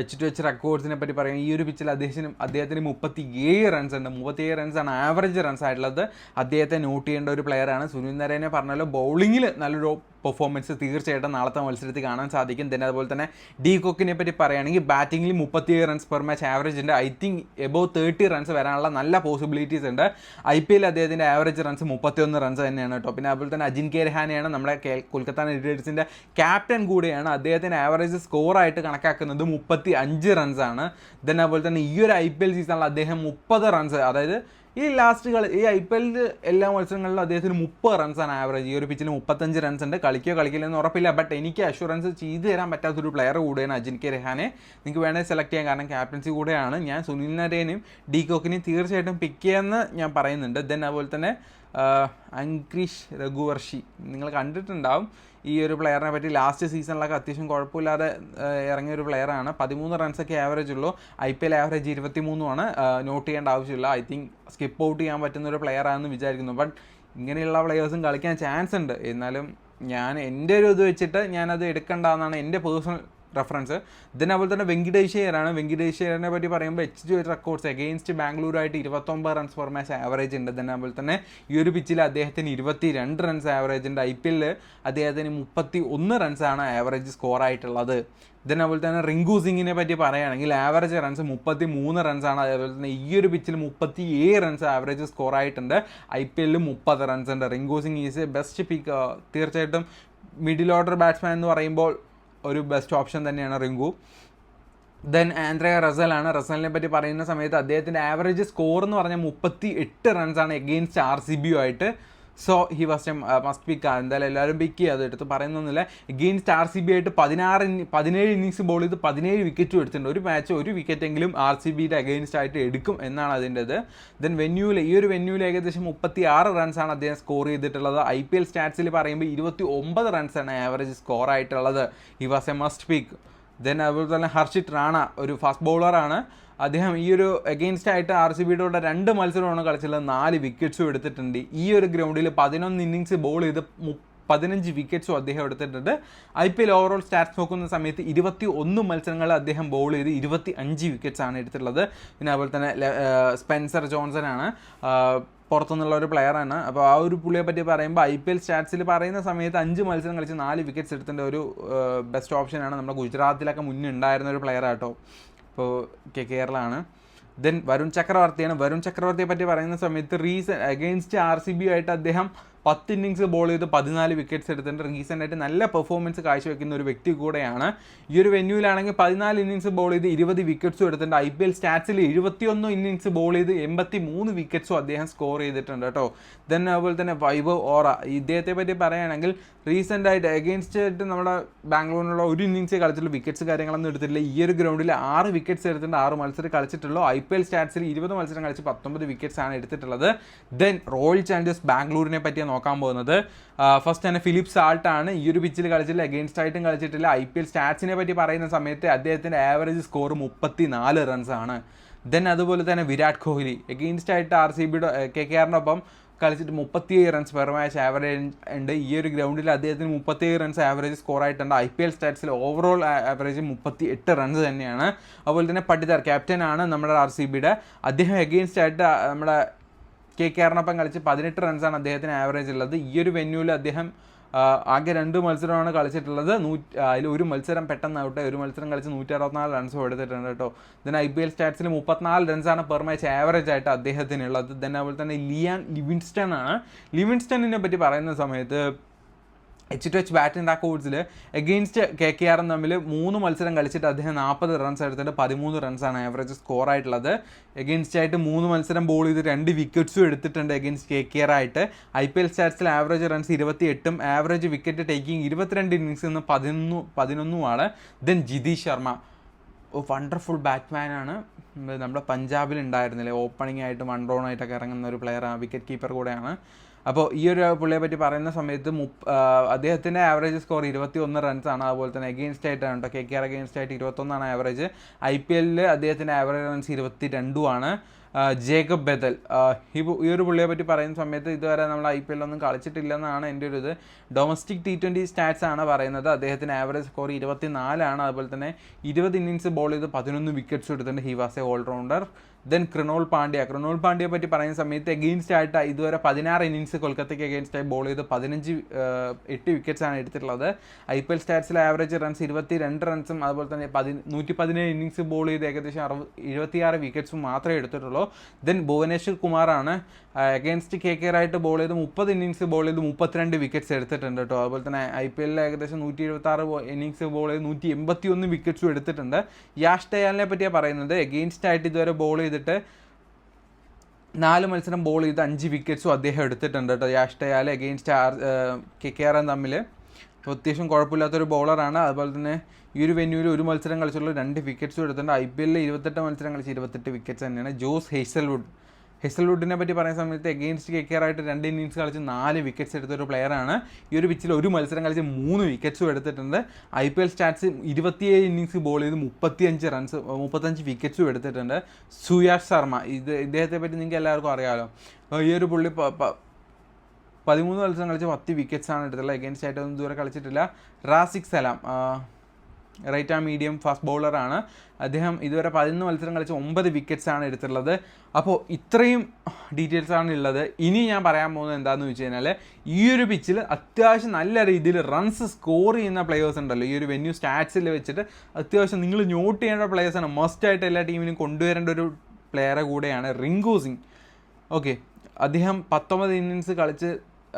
H2H റെക്കോർഡ്സിനെ പറ്റി പറയുന്നത്, ഈ ഒരു പിച്ചിൽ അദ്ദേഹത്തിന് 37 റൺസ് ഉണ്ട്. 37 റൺസാണ് ആവറേജ് റൺസ് ആയിട്ടുള്ളത്. അദ്ദേഹത്തെ നോട്ട് ചെയ്യേണ്ട ഒരു പ്ലെയറാണ്. സുനിൽ നരേനെ പറഞ്ഞാലും ബൗളിങ്ങിൽ നല്ലൊരു പെർഫോമൻസ് തീർച്ചയായിട്ടും നാളത്തെ മത്സരത്തിൽ കാണാൻ സാധിക്കും. then അതുപോലെ തന്നെ ഡി കോക്കിനെ പറ്റി പറയുകയാണെങ്കിൽ ബാറ്റിംഗിൽ 37 റൺസ് പെർ മാച്ച് ആവറേജ് ഉണ്ട്. ഐ തിങ്ക് എബോവ് 30 റൺസ് വരാനുള്ള നല്ല പോസിബിലിറ്റീസ് ഉണ്ട്. IPL അദ്ദേഹത്തിൻ്റെ ആവറേജ് റൺസ് 31 റൺസ് തന്നെയാണ് കേട്ടോ. പിന്നെ അതുപോലെ തന്നെ അജിൻക്യ രഹാനെയാണ് നമ്മുടെ കൊൽക്കത്ത നൈറ്റ് റൈഡേഴ്സിൻ്റെ ക്യാപ്റ്റൻ കൂടിയാണ്. അദ്ദേഹത്തിൻ്റെ ആവറേജ് സ്കോറായിട്ട് കണക്കാക്കുന്നത് 35 റൺസാണ്. then അതുപോലെ തന്നെ ഈ ഒരു IPL സീസണിൽ അദ്ദേഹം 30 റൺസ്, അതായത് ഈ IPL എല്ലാ മത്സരങ്ങളിലും അദ്ദേഹത്തിന് 30 റൺസാണ് ആവറേജ്. ഈ ഒരു പിച്ചിൽ 35 റൺസ് ഉണ്ട്. കളിക്കില്ലെന്ന് ഉറപ്പില്ല, ബട്ട് എനിക്ക് അഷുറൻസ് ചെയ്തു തരാൻ പറ്റാത്തൊരു പ്ലെയർ കൂടെയാണ് അജിൻക്യ രഹാനെ. നിങ്ങൾക്ക് വേണമെങ്കിൽ സെലക്ട് ചെയ്യാം, കാരണം ക്യാപ്റ്റൻസി കൂടെയാണ്. ഞാൻ സുനിൽ നരേനെയും ഡി കോക്കിനെയും തീർച്ചയായിട്ടും പിക്ക് ചെയ്യാമെന്ന് ഞാൻ പറയുന്നുണ്ട്. then അതുപോലെ തന്നെ അങ്ക്രീഷ് രഘുവർഷി നിങ്ങൾ കണ്ടിട്ടുണ്ടാവും. ഈ ഒരു പ്ലെയറിനെ പറ്റി ലാസ്റ്റ് സീസണിലൊക്കെ അത്യാവശ്യം കുഴപ്പമില്ലാതെ ഇറങ്ങിയ ഒരു പ്ലെയറാണ്. 13 റൺസൊക്കെ ആവറേജ് ഉള്ളൂ. IPL ആവറേജ് 23 നോട്ട് ചെയ്യേണ്ട ആവശ്യമില്ല. ഐ തിങ്ക് സ്കിപ്പ് ഔട്ട് ചെയ്യാൻ പറ്റുന്ന ഒരു പ്ലെയറാണെന്ന് വിചാരിക്കുന്നു. ബട്ട് ഇങ്ങനെയുള്ള പ്ലെയേഴ്സും കളിക്കാൻ ചാൻസ് ഉണ്ട്. എന്നാലും ഞാൻ എൻ്റെ ഒരു ഇത് വെച്ചിട്ട് ഞാനത് എടുക്കേണ്ടതെന്നാണ് എൻ്റെ പേഴ്സണൽ റെഫറൻസ്. അതുപോലെ തന്നെ വെങ്കിടേശ്വരനെ പറ്റി പറയുമ്പോൾ H2H റെക്കോർഡ്സ് എഗെയിൻസ്റ്റ് ബാംഗ്ലൂരായിട്ട് 29 റൺസ് പെർ മാച്ച് ആവറേജ് ഉണ്ട്. അതുപോലെ തന്നെ ഈ ഒരു പിച്ചിൽ അദ്ദേഹത്തിന് 22 റൺസ് ആവറേജ് ഉണ്ട്. IPL അദ്ദേഹത്തിന് 31 റൺസാണ് ആവറേജ് സ്കോറായിട്ടുള്ളത്. അതുപോലെ തന്നെ റിങ്കു സിംഗിനെ പറ്റി പറയുകയാണെങ്കിൽ ആവറേജ് റൺസ് 33 റൺസാണ്. അതേപോലെ തന്നെ ഈ ഒരു പിച്ചിൽ 37 റൺസ് ആവറേജ് സ്കോറായിട്ടുണ്ട്. IPL 30 റൺസ് ഉണ്ട്. Rinku Singh is a best pick. തീർച്ചയായിട്ടും മിഡിൽ ഓർഡർ ബാറ്റ്സ്മാൻ എന്ന് പറയുമ്പോൾ ഒരു ബെസ്റ്റ് ഓപ്ഷൻ തന്നെയാണ് റിങ്കു. then ആൻഡ്രിയ റസലാണ്. റസലിനെ പറ്റി പറയുന്ന സമയത്ത് അദ്ദേഹത്തിൻ്റെ ആവറേജ് സ്കോർ എന്ന് പറഞ്ഞാൽ 38 റൺസാണ് എഗെയിൻസ്റ്റ് RCB ആയിട്ട്. സോ ഹി വാസ് മസ്റ്റ് പിക്ക്. എന്തായാലും എല്ലാവരും പിക്ക് ചെയ്യുക, അത് എടുത്ത് പറയുന്നൊന്നുമില്ല. എഗെയിൻസ്റ്റ് RCB ആയിട്ട് 17 ഇന്നിങ്സ് ബോൾ ചെയ്ത് 17 വിക്കറ്റും എടുത്തിട്ടുണ്ട്. ഒരു മാച്ച് ഒരു വിക്കറ്റെങ്കിലും RCBയുടെ അഗെയിൻസ്റ്റ് ആയിട്ട് എടുക്കും എന്നാണ് അതിൻ്റെത്. then ഈ ഒരു വെന്യൂവിൽ ഏകദേശം 36 റൺസാണ് അദ്ദേഹം സ്കോർ ചെയ്തിട്ടുള്ളത്. IPL സ്റ്റാറ്റ്സിൽ പറയുമ്പോൾ 29 റൺസാണ് ആവറേജ് സ്കോർ ആയിട്ടുള്ളത്. He was A must pick. then അതുപോലെ തന്നെ ഹർഷിത് റാണ ഒരു ഫാസ്റ്റ് ബൗളറാണ്. അദ്ദേഹം ഈ ഒരു എഗെയിൻസ്റ്റ് ആയിട്ട് RCBയുടെ കൂടെ 2 മത്സരമാണ് കളിച്ചുള്ളത്. 4 വിക്കറ്റ്സും എടുത്തിട്ടുണ്ട്. ഈ ഒരു ഗ്രൗണ്ടിൽ 11 ഇന്നിങ്സ് ബോൾ ചെയ്ത് 15 വിക്കറ്റ്സും അദ്ദേഹം എടുത്തിട്ടുണ്ട്. IPL ഓവറോൾ സ്റ്റാറ്റ്സ് നോക്കുന്ന സമയത്ത് 21 മത്സരങ്ങൾ അദ്ദേഹം ബോൾ ചെയ്ത് 25 വിക്കറ്റ്സാണ് എടുത്തിട്ടുള്ളത്. പിന്നെ അതുപോലെ തന്നെ സ്പെൻസർ ജോൺസൺ ആണ് പുറത്തുനിന്നുള്ള ഒരു പ്ലെയറാണ്. അപ്പോൾ ആ ഒരു പുള്ളിയെ പറ്റി പറയുമ്പോൾ IPL സ്റ്റാറ്റ്സിൽ പറയുന്ന സമയത്ത് 5 മത്സരം കളിച്ച് 4 വിക്കറ്റ്സ് എടുത്തിൻ്റെ ഒരു ബെസ്റ്റ് ഓപ്ഷനാണ്. നമ്മുടെ ഗുജറാത്തിലൊക്കെ മുന്നേ ഉണ്ടായിരുന്ന ഒരു പ്ലെയറാട്ടോ. ഇപ്പോൾ കേരളമാണ്. then വരുൺ ചക്രവർത്തിയാണ്. വരുൺ ചക്രവർത്തിയെ പറ്റി പറയുന്ന സമയത്ത് അഗെയിൻസ്റ്റ് RCB ആയിട്ട് അദ്ദേഹം 10 ഇന്നിങ്സ് ബോൾ ചെയ്ത് 14 വിക്കറ്റ്സ് എടുത്തിട്ടുണ്ട്. റീസെൻ്റായിട്ട് നല്ല പെർഫോമൻസ് കാഴ്ചവെക്കുന്ന ഒരു വ്യക്തി കൂടെയാണ്. ഈ ഒരു വെന്യൂവിലാണെങ്കിൽ 14 ഇന്നിങ്സ് ബോൾ ചെയ്ത് 20 വിക്കറ്റ്സും എടുത്തിട്ടുണ്ട്. IPL സ്റ്റാറ്റ്സിൽ 71 ഇന്നിങ്സ് ബോൾ ചെയ്ത് 83 വിക്കറ്റ്സും അദ്ദേഹം സ്കോർ ചെയ്തിട്ടുണ്ട് കേട്ടോ. then അതുപോലെ തന്നെ വൈഭവ് ഓറ, ഇദ്ദേഹത്തെ പറ്റി പറയുകയാണെങ്കിൽ റീസെൻ്റായിട്ട് അഗെയിൻസ്റ്റ് ആയിട്ട് നമ്മുടെ ബാംഗ്ലൂരിനുള്ള ഒരു ഇന്നിങ്സ് കളിച്ചിട്ടുള്ള വിക്കറ്റ്സ് കാര്യങ്ങളൊന്നും എടുത്തിട്ടില്ല. ഈ ഒരു ഗ്രൗണ്ടിൽ 6 വിക്കറ്റ്സ് എടുത്തിട്ടുണ്ട്. 6 മത്സരം കളിച്ചിട്ടുള്ളൂ. IPL സ്റ്റാറ്റ്സിൽ 20 മത്സരം കളിച്ച് 19 വിക്കറ്റ്സ് ആണ് എടുത്തിട്ടുള്ളത്. then റോയൽ ചാലഞ്ചേഴ്സ് ബാംഗ്ലൂരിനെ പറ്റി നോക്കാൻ പോകുന്നത് ഫസ്റ്റ് തന്നെ ഫിലിപ്പ് സാൾട്ടാണ്. ഈ ഒരു പിച്ചിൽ കളിച്ചിട്ടില്ല, എഗെയിൻസ്റ്റ് ആയിട്ടും കളിച്ചിട്ടില്ല. IPL സ്റ്റാറ്റ്സിനെ പറ്റി പറയുന്ന സമയത്ത് അദ്ദേഹത്തിൻ്റെ ആവറേജ് സ്കോർ 34 റൺസാണ്. then അതുപോലെ തന്നെ വിരാട് കോഹ്ലി എഗെയിൻസ്റ്റ് ആയിട്ട് RCBയുടെ KKRനൊപ്പം കളിച്ചിട്ട് 37 റൺസ് പെർ മാച്ച് ആവറേജ് ഉണ്ട്. ഈ ഒരു ഗ്രൗണ്ടിൽ അദ്ദേഹത്തിന് 37 റൺസ് ആവറേജ് സ്കോർ ആയിട്ടുണ്ട്. IPL സ്റ്റാറ്റ്സിൽ ഓവറോൾ ആവറേജ് 38 റൺസ് തന്നെയാണ്. അതുപോലെ തന്നെ പട്ടിദാർ ക്യാപ്റ്റനാണ് നമ്മുടെ RCBയുടെ. അദ്ദേഹം എഗെയിൻസ്റ്റ് ആയിട്ട് നമ്മുടെ KKRനൊപ്പം കളിച്ച് 18 റൺസാണ് അദ്ദേഹത്തിന് ആവറേജ് ഉള്ളത്. ഈ ഒരു വെന്യൂവിൽ അദ്ദേഹം ആകെ 2 മത്സരമാണ് കളിച്ചിട്ടുള്ളത്. അതിൽ ഒരു മത്സരം പെട്ടെന്ന് ഔട്ട്, ഒരു മത്സരം കളിച്ച് 164 റൺസും എടുത്തിട്ടുണ്ട് കേട്ടോ. then IPL സ്റ്റാറ്റ്സിൽ 34 റൺസാണ് പെർ മാച്ച് ആവറേജ് ആയിട്ട് അദ്ദേഹത്തിനുള്ളത്. then അതുപോലെ തന്നെ ലിവിൻസ്റ്റൺ ആണ്. ലിവിൻസ്റ്റണിനെ പറ്റി പറയുന്ന സമയത്ത് H2H ബാറ്റിംഗ് റെക്കോർഡ്സിൽ എഗെയിൻസ്റ്റ് KKRും തമ്മിൽ 3 മത്സരം കളിച്ചിട്ട് അദ്ദേഹം 40 റൺസ് എടുത്തിട്ട് 13 റൺസാണ് ആവറേജ് സ്കോർ ആയിട്ടുള്ളത്. എഗെയിൻസ്റ്റ് ആയിട്ട് 3 മത്സരം ബോൾ ചെയ്ത് 2 വിക്കറ്റ്സും എടുത്തിട്ടുണ്ട് എഗെയിൻസ്റ്റ് KKR ആയിട്ട്. IPL സ്റ്റാറ്റ്സിൽ ആവറേജ് റൺസ് 28ഉം ആവറേജ് വിക്കറ്റ് ടേക്കിംഗ് 22 ഇന്നിങ്സിൽ നിന്ന് 11 then ജിതീഷ് ശർമ്മ വണ്ടർഫുൾ ബാറ്റ്മാനാണ്. നമ്മുടെ പഞ്ചാബിൽ ഉണ്ടായിരുന്നില്ലേ, ഓപ്പണിംഗ് ആയിട്ട് 1 ഡൗൺ ആയിട്ടൊക്കെ ഇറങ്ങുന്ന ഒരു പ്ലെയറാണ്, വിക്കറ്റ് കീപ്പർ കൂടെയാണ്. അപ്പോൾ ഈ ഒരു പുള്ളിയെ പറ്റി പറയുന്ന സമയത്ത് അദ്ദേഹത്തിൻ്റെ ആവറേജ് സ്കോർ 21 റൺസാണ്. അതുപോലെ തന്നെ എഗെയിൻസ്റ്റ് ആയിട്ടാണ് KKR അഗെയിൻസ്റ്റ് ആയിട്ട് 21 ആവറേജ്. IPL അദ്ദേഹത്തിൻ്റെ ആവറേജ് റൺസ് 22 ആണ്. ജേക്കബ് ബെദൽ. ഈ ഒരു പുള്ളിയെ പറ്റി പറയുന്ന സമയത്ത് ഇതുവരെ നമ്മൾ IPL ഒന്നും കളിച്ചിട്ടില്ലെന്നാണ് എൻ്റെ ഒരു ഇത്. ഡൊമസ്റ്റിക് T20 സ്റ്റാറ്റ്സ് ആണ് പറയുന്നത്. അദ്ദേഹത്തിന് ആവറേജ് സ്കോർ 24 അതുപോലെ തന്നെ 20 ഇന്നിങ്സ് ബോൾ ചെയ്ത് 11 വിക്കറ്റ്സ് എടുത്തിട്ടുണ്ട്. He was a allrounder. Then Krunal പാണ്ഡ്യയെ പറ്റി പറയുന്ന സമയത്ത് എഗെയിൻസ്റ്റ് ആയിട്ട് ഇതുവരെ 16 ഇന്നിങ്സ് കൊൽക്കത്തയ്ക്ക് എഗെയിൻസ്റ്റ് ആയി ബോൾ ചെയ്ത് 8 വിക്കറ്റ്സ് ആണ് എടുത്തിട്ടുള്ളത്. IPL സ്റ്റാറ്റ്സിലെ ആവറേജ് റൺസ് 22 റൺസും അതുപോലെ തന്നെ 117 ഇന്നിങ്സ് ബോൾ ചെയ്ത് ഏകദേശം 76 വിക്കറ്റ്സും മാത്രമേ എടുത്തിട്ടുള്ളൂ. ദെൻ ഭുവനേശ്വർ കുമാറാണ് അഗെയിൻസ്റ്റ് KKR ആയിട്ട് ബോൾ ചെയ്ത് 30 ഇന്നിങ്സ് ബോൾ ചെയ്ത് 32 വിക്കറ്റ്സ് എടുത്തിട്ടുണ്ട് കേട്ടോ. അതുപോലെ തന്നെ IPL ഏകദേശം 176 ഇന്നിങ്സ് ബോൾ ചെയ്ത് 181 വിക്കറ്റ്സും എടുത്തിട്ടുണ്ട്. യാഷ് ദയാലിനെ പറ്റിയാണ് പറയുന്നത്. എഗെയിൻസ്റ്റ് ആയിട്ട് ഇതുവരെ ബോൾ ചെയ്തിട്ട് 4 മത്സരം ബോൾ ചെയ്ത് 5 വിക്കറ്റ്സും അദ്ദേഹം എടുത്തിട്ടുണ്ട് കേട്ടോ. യാഷ് ദയാൽ എഗെയിൻസ്റ്റ് KKR തമ്മിൽ അത്യാവശ്യം കുഴപ്പമില്ലാത്തൊരു ബോളറാണ്. അതുപോലെ തന്നെ ഈ ഒരു വെന്യൂവിൽ ഒരു മത്സരം കളിച്ചുള്ള 2 വിക്കറ്റ്സും എടുത്തിട്ടുണ്ട്. IPL 28 മത്സരം കളിച്ച് 28 വിക്കറ്റ്സ് തന്നെയാണ്. ജോസ് ഹേസൽവുഡിനെ പറ്റി പറയുന്ന സമയത്ത് എഗെയിൻസ്റ്റ് KKR ആയിട്ട് 2 ഇന്നിങ്സ് കളിച്ച് 4 വിക്കറ്റ്സ് എടുത്തൊരു പ്ലെയറാണ്. ഈ ഒരു പിച്ചിൽ ഒരു മത്സരം കളിച്ച് 3 വിക്കറ്റ്സും എടുത്തിട്ടുണ്ട്. IPL സ്റ്റാറ്റ്സ് 27 ഇന്നിങ്സ് ബോൾ ചെയ്ത് 35 വിക്കറ്റ്സും എടുത്തിട്ടുണ്ട്. സുയാഷ് ശർമ്മ, ഇദ്ദേഹത്തെ പറ്റി നിങ്ങൾക്ക് എല്ലാവർക്കും അറിയാമല്ലോ. ഈ ഒരു പുള്ളി 13 മത്സരം കളിച്ച് 10 വിക്കറ്റ്സാണ് എടുത്തിട്ടുള്ളത്. എഗെയിൻസ്റ്റ് ആയിട്ടൊന്നും ദൂരെ കളിച്ചിട്ടില്ല. റാസിഖ് സലാം റൈറ്റ് ആം മീഡിയം ഫാസ്റ്റ് ബൗളറാണ്. അദ്ദേഹം ഇതുവരെ 11 മത്സരം കളിച്ച് 9 വിക്കറ്റ്സാണ് എടുത്തിട്ടുള്ളത്. അപ്പോൾ ഇത്രയും ഡീറ്റെയിൽസാണ് ഉള്ളത്. ഇനി ഞാൻ പറയാൻ പോകുന്നത് എന്താണെന്ന് വെച്ച് കഴിഞ്ഞാൽ, ഈ ഒരു പിച്ചിൽ അത്യാവശ്യം നല്ല രീതിയിൽ റൺസ് സ്കോർ ചെയ്യുന്ന പ്ലെയേഴ്സ് ഉണ്ടല്ലോ, ഈ ഒരു വെന്യൂ സ്റ്റാറ്റ്സിൽ വെച്ചിട്ട് അത്യാവശ്യം നിങ്ങൾ നോട്ട് ചെയ്യേണ്ട പ്ലെയേഴ്സാണ്. മസ്റ്റായിട്ട് എല്ലാ ടീമിനും കൊണ്ടുവരേണ്ട ഒരു പ്ലെയറെ കൂടെയാണ് റിങ്കു സിംഗ്. ഓക്കെ, അദ്ദേഹം 19 ഇന്നിങ്സ് കളിച്ച്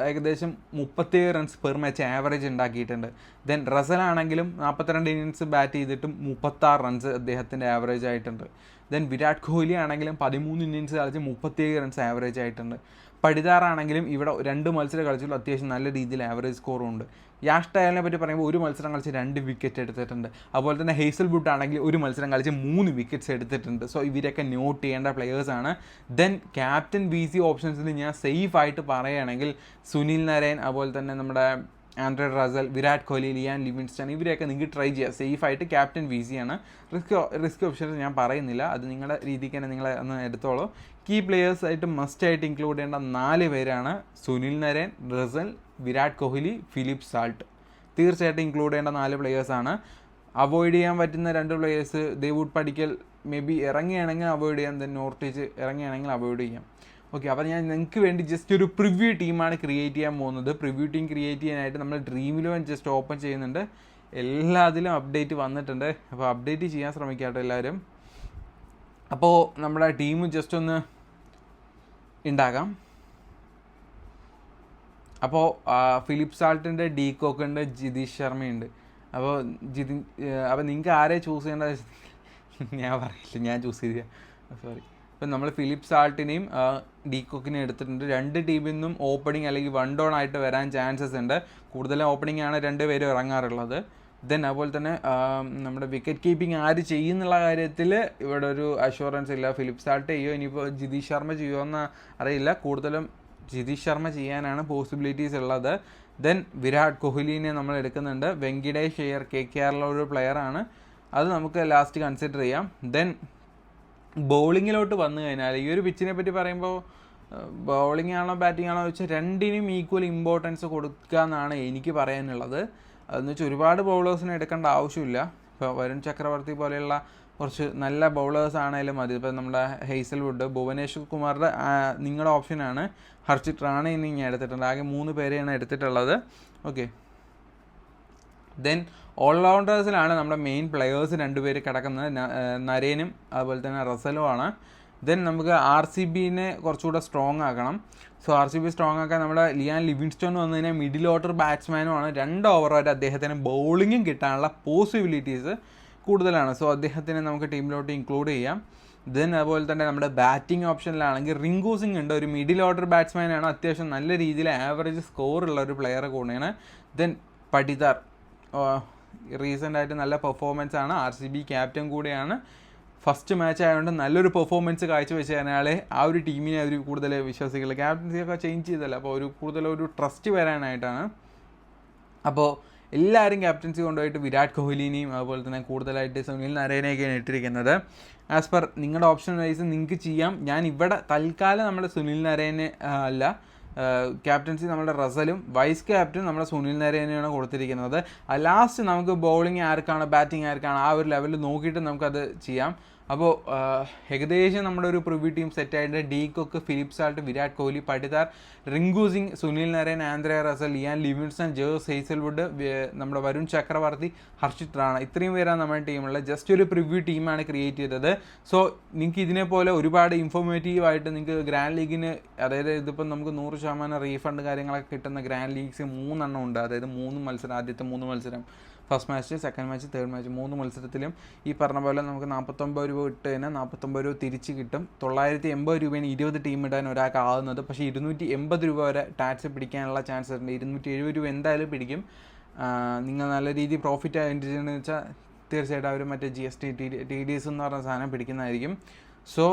ഏകദേശം 37 റൺസ് പെർ മാച്ച് ആവറേജ് ഉണ്ടാക്കിയിട്ടുണ്ട്. ദെൻ റസലാണെങ്കിലും 42 ഇന്നിങ്സ് ബാറ്റ് ചെയ്തിട്ടും 36 റൺസ് അദ്ദേഹത്തിൻ്റെ ആവറേജ് ആയിട്ടുണ്ട്. ദെൻ വിരാട് കോഹ്ലി ആണെങ്കിലും 13 ഇന്നിങ്സ് കളിച്ച് 37 റൺസ് ആവറേജ് ആയിട്ടുണ്ട്. പടിദാറാണെങ്കിലും ഇവിടെ 2 മത്സരം കളിച്ചുള്ളൂ, അത്യാവശ്യം നല്ല രീതിയിൽ ആവറേജ് സ്കോറും ഉണ്ട്. യാഷ് ദയാലിനെ പറ്റി പറയുമ്പോൾ ഒരു മത്സരം കളിച്ച് 2 വിക്കറ്റ് എടുത്തിട്ടുണ്ട്. അതുപോലെ തന്നെ ഹേസൽവുഡ് ആണെങ്കിൽ ഒരു മത്സരം കളിച്ച് 3 വിക്കറ്റ്സ് എടുത്തിട്ടുണ്ട്. സോ ഇവരൊക്കെ നോട്ട് ചെയ്യേണ്ട പ്ലെയേഴ്സാണ്. ദെൻ ക്യാപ്റ്റൻ VC ഓപ്ഷൻസിൽ ഞാൻ സേഫ് ആയിട്ട് പറയുകയാണെങ്കിൽ സുനിൽ നരേൻ, അതുപോലെ തന്നെ നമ്മുടെ Andre Russell, Virat Kohli, Liam Livingstone, ഇവരെയൊക്കെ നിങ്ങൾക്ക് ട്രൈ ചെയ്യാം. സേഫായിട്ട് ക്യാപ്റ്റൻ VC ആണ്. റിസ്ക് ഓപ്ഷൻസ് ഞാൻ പറയുന്നില്ല, അത് നിങ്ങളുടെ രീതിക്ക് തന്നെ നിങ്ങൾ ഒന്ന് എടുത്തോളൂ. കീ പ്ലെയേഴ്സായിട്ട് മസ്റ്റായിട്ട് ഇൻക്ലൂഡ് ചെയ്യേണ്ട 4 പേരാണ് Sunil Narine, Russell, Virat Kohli, Philip Salt. തീർച്ചയായിട്ടും ഇൻക്ലൂഡ് ചെയ്യേണ്ട 4 പ്ലെയേഴ്സാണ്. അവോയ്ഡ് ചെയ്യാൻ പറ്റുന്ന 2 പ്ലെയേഴ്സ് ദേവൂഡ് പടിക്കൽ മേ ബി ഇറങ്ങുകയാണെങ്കിൽ അവോയ്ഡ് ചെയ്യാം, ദെൻ നോർട്ടേജ് ഇറങ്ങുകയാണെങ്കിൽ അവോയ്ഡ് ചെയ്യാം. ഓക്കെ, അപ്പോൾ ഞാൻ നിങ്ങൾക്ക് വേണ്ടി ജസ്റ്റ് ഒരു പ്രിവ്യൂ ടീമാണ് ക്രിയേറ്റ് ചെയ്യാൻ പോകുന്നത്. പ്രിവ്യൂ ടീം ക്രിയേറ്റ് ചെയ്യാനായിട്ട് നമ്മൾ ഡ്രീം11 ജസ്റ്റ് ഓപ്പൺ ചെയ്യുന്നുണ്ട്. എല്ലാത്തിലും അപ്ഡേറ്റ് വന്നിട്ടുണ്ട്, അപ്പോൾ അപ്ഡേറ്റ് ചെയ്യാൻ ശ്രമിക്കാട്ടോ എല്ലാവരും. അപ്പോൾ നമ്മുടെ ടീം ജസ്റ്റ് ഒന്ന് ഉണ്ടാക്കാം. അപ്പോൾ ഫിലിപ്പ് സാൾട്ടിൻ്റെ ഡി കോക്ക് ഉണ്ട്, ജിതീഷ് ശർമ്മയുണ്ട്. അപ്പോൾ നിങ്ങൾക്ക് ആരെ ചൂസ് ചെയ്യേണ്ടത് ഞാൻ പറയില്ല, ഞാൻ ചൂസ് ചെയ്ത സോറി. ഇപ്പം നമ്മൾ ഫിലിപ്പ് സാൾട്ടിനെയും ഡി കോക്കിനെയും എടുത്തിട്ടുണ്ട്. 2 ടീമിൽ നിന്നും ഓപ്പണിംഗ് അല്ലെങ്കിൽ 1 ഡൗൺ ആയിട്ട് വരാൻ ചാൻസസ് ഉണ്ട്. കൂടുതലും ഓപ്പണിംഗ് ആണ് 2 പേരും ഇറങ്ങാറുള്ളത്. ദെൻ അതുപോലെ തന്നെ നമ്മുടെ വിക്കറ്റ് കീപ്പിംഗ് ആര് ചെയ്യുന്നുള്ള കാര്യത്തിൽ ഇവിടെ ഒരു അഷുറൻസ് ഇല്ല. ഫിലിപ്പ് സാൾട്ട് ചെയ്യോ, ഇനിയിപ്പോൾ ജിതീഷ് ശർമ്മ ചെയ്യുമോ എന്ന് അറിയില്ല. കൂടുതലും ജിതീഷ് ശർമ്മ ചെയ്യാനാണ് പോസിബിലിറ്റീസ് ഉള്ളത്. ദെൻ വിരാട് കോഹ്ലിനെ നമ്മൾ എടുക്കുന്നുണ്ട്. വെങ്കിടേഷ് അയ്യർ KKRലെ ഒരു പ്ലെയറാണ്, അത് നമുക്ക് ലാസ്റ്റ് കൺസിഡർ ചെയ്യാം. ദെൻ ബൗളിങ്ങിലോട്ട് വന്നു കഴിഞ്ഞാൽ ഈ ഒരു പിച്ചിനെ പറ്റി പറയുമ്പോൾ ബൗളിംഗ് ആണോ ബാറ്റിംഗ് ആണോ വെച്ചാൽ 2നും ഈക്വൽ ഇമ്പോർട്ടൻസ് കൊടുക്കുക എന്നാണ് എനിക്ക് പറയാനുള്ളത്. അതെന്ന് വെച്ചാൽ ഒരുപാട് ബൗളേഴ്സിനെ എടുക്കേണ്ട ആവശ്യമില്ല. ഇപ്പോൾ വരുൺ ചക്രവർത്തി പോലെയുള്ള കുറച്ച് നല്ല ബൗളേഴ്സ് ആണെങ്കിലും മതി. ഇപ്പോൾ നമ്മുടെ ഹേസൽവുഡ്, ഭുവനേശ്വർ കുമാറിൻ്റെ നിങ്ങളുടെ ഓപ്ഷനാണ്. ഹർഷിത് റാണയെ ഞാൻ എടുത്തിട്ടുണ്ട്. ആകെ 3 പേരെയാണ് എടുത്തിട്ടുള്ളത്. ഓക്കെ, ദെൻ ഓൾറൗണ്ടേഴ്സിലാണ് നമ്മുടെ മെയിൻ പ്ലെയേഴ്സ് 2 പേര് കിടക്കുന്നത്. നരേനും അതുപോലെ തന്നെ റസലും ആണ്. ദെൻ നമുക്ക് RCBനെ കുറച്ചുകൂടെ സ്ട്രോങ് ആക്കണം. സോ RCB സ്ട്രോങ് ആക്കാൻ നമ്മുടെ ലിയാൻ ലിവിങ്സ്റ്റൺ വന്നു കഴിഞ്ഞാൽ മിഡിൽ ഓർഡർ ബാറ്റ്സ്മാനുമാണ്. 2 ഓവർ വരെ അദ്ദേഹത്തിന് ബൗളിങ്ങും കിട്ടാനുള്ള പോസിബിലിറ്റീസ് കൂടുതലാണ്. സോ അദ്ദേഹത്തിനെ നമുക്ക് ടീമിലോട്ട് ഇൻക്ലൂഡ് ചെയ്യാം. ദെൻ അതുപോലെ തന്നെ നമ്മുടെ ബാറ്റിംഗ് ഓപ്ഷനിലാണെങ്കിൽ റിങ്കു സിംഗ് ഉണ്ട്. ഒരു മിഡിൽ ഓർഡർ ബാറ്റ്സ്മാനാണ്, അത്യാവശ്യം നല്ല രീതിയിൽ ആവറേജ് സ്കോറുള്ള ഒരു പ്ലെയർ കൂടെയാണ്. ദെൻ പടിദാർ റീസെൻ്റ് ആയിട്ട് നല്ല പെർഫോമൻസ് ആണ്, RCB ക്യാപ്റ്റൻ കൂടെയാണ്. ഫസ്റ്റ് മാച്ച് ആയതുകൊണ്ട് നല്ലൊരു പെർഫോമൻസ് കാഴ്ചവെച്ച് കഴിഞ്ഞാൽ ആ ഒരു ടീമിനെ അവർ കൂടുതൽ വിശ്വസിക്കില്ല. ക്യാപ്റ്റൻസിയൊക്കെ ചേഞ്ച് ചെയ്തല്ല, അപ്പോൾ കൂടുതലൊരു ട്രസ്റ്റ് വരാനായിട്ടാണ്. അപ്പോൾ എല്ലാവരും ക്യാപ്റ്റൻസി കൊണ്ടുപോയിട്ട് വിരാട് കോഹ്ലിനെയും അതുപോലെ തന്നെ കൂടുതലായിട്ട് സുനിൽ നരേനെയൊക്കെയാണ് ഇട്ടിരിക്കുന്നത്. ആസ് പെർ നിങ്ങളുടെ ഓപ്ഷൻ വൈസ് നിങ്ങൾക്ക് ചെയ്യാം. ഞാൻ ഇവിടെ തൽക്കാലം നമ്മുടെ സുനിൽ നരേനെ അല്ല ക്യാപ്റ്റൻസി നമ്മുടെ റസലും വൈസ് ക്യാപ്റ്റൻ നമ്മുടെ സുനിൽ നരേനെയാണ് കൊടുത്തിരിക്കുന്നത്. ലാസ്റ്റ് നമുക്ക് ബൗളിംഗ് ആർക്കാണ് ബാറ്റിംഗ് ആർക്കാണ് ആ ഒരു ലെവലിൽ നോക്കിയിട്ട് നമുക്കത് ചെയ്യാം. അപ്പോൾ ഏകദേശം നമ്മുടെ ഒരു പ്രിവ്യൂ ടീം സെറ്റായിട്ട് de Kock, Philip Salt, Virat Kohli, Patidar, Rinku Singh, Sunil Narine, Andre Russell, Liam Livingstone, Josh Hazlewood, നമ്മുടെ വരുൺ ചക്രവർത്തി, ഹർഷിത് റാണ, ഇത്രയും പേരാണ് നമ്മുടെ ടീമുള്ളത്. ജസ്റ്റ് ഒരു പ്രിവ്യൂ ടീമാണ് ക്രിയേറ്റ് ചെയ്തത്. സോ നിങ്ങൾക്ക് ഇതിനെപ്പോലെ ഒരുപാട് ഇൻഫോർമേറ്റീവ് ആയിട്ട് നിങ്ങൾക്ക് ഗ്രാൻഡ് ലീഗിന്, അതായത് ഇതിപ്പം നമുക്ക് 100% റീഫണ്ട് കാര്യങ്ങളൊക്കെ കിട്ടുന്ന ഗ്രാൻഡ് ലീഗ്സ് 3 ഉണ്ട്. അതായത് 3 മത്സരം, ആദ്യത്തെ 3 മത്സരം, first match, second match, third match, 3 മത്സരത്തിലും ഈ പറഞ്ഞ പോലെ നമുക്ക് 49 രൂപ ഇട്ട് തന്നെ 49 രൂപ തിരിച്ച് കിട്ടും. 980 രൂപയാണ് 20 ടീം ഇടാൻ ഒരാൾക്ക് ആകുന്നത്. പക്ഷേ 280 രൂപ വരെ ടാക്സ് പിടിക്കാനുള്ള ചാൻസ് ഉണ്ട്. 270 രൂപ എന്തായാലും പിടിക്കും. നിങ്ങൾ നല്ല രീതിയിൽ പ്രോഫിറ്റ് ആയിട്ടെന്ന് വെച്ചാൽ തീർച്ചയായിട്ടും അവർ മറ്റേ GST TDS എന്ന് പറഞ്ഞ സാധനം പിടിക്കുന്നതായിരിക്കും. സോ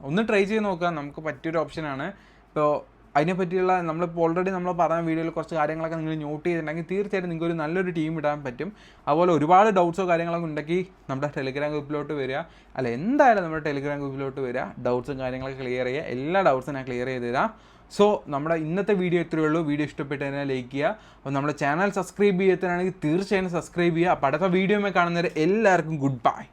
ഒന്ന് ട്രൈ ചെയ്ത് നോക്കുക, നമുക്ക് പറ്റിയൊരു ഓപ്ഷനാണ്. ഇപ്പോൾ അതിനെപ്പറ്റിയുള്ള നമ്മളിപ്പോൾ ഓൾറെഡി നമ്മൾ പറഞ്ഞ വീഡിയോയിൽ കുറച്ച് കാര്യങ്ങളൊക്കെ നിങ്ങൾ നോട്ട് ചെയ്തിട്ടുണ്ടെങ്കിൽ തീർച്ചയായിട്ടും നിങ്ങൾക്ക് ഒരു നല്ലൊരു ടീം ഇടാൻ പറ്റും. അതുപോലെ ഒരുപാട് ഡൗട്ട്സോ കാര്യങ്ങളൊക്കെ ഉണ്ടെങ്കിൽ നമ്മുടെ ടെലിഗ്രാം ഗ്രൂപ്പിലോട്ട് വരിക. അല്ല, എന്തായാലും നമ്മുടെ ടെലിഗ്രാം ഗ്രൂപ്പിലോട്ട് വരിക, ഡൗട്ട്സും കാര്യങ്ങളൊക്കെ ക്ലിയർ ചെയ്യുക. എല്ലാ ഡൗട്ട്സും ഞാൻ ക്ലിയർ ചെയ്ത് തരാം. സോ നമ്മുടെ ഇന്നത്തെ വീഡിയോ ഇത്രയേ ഉള്ളൂ. വീഡിയോ ഇഷ്ടപ്പെട്ടതിനാൽ ലൈക്ക് ചെയ്യുക. അപ്പോൾ നമ്മുടെ ചാനൽ സബ്സ്ക്രൈബ് ചെയ്യാത്തതാണെങ്കിൽ തീർച്ചയായും സബ്സ്ക്രൈബ് ചെയ്യുക. അപ്പോൾ അടുത്ത വീഡിയോയിൽ കാണുന്നവരെ എല്ലാവർക്കും ഗുഡ് ബൈ.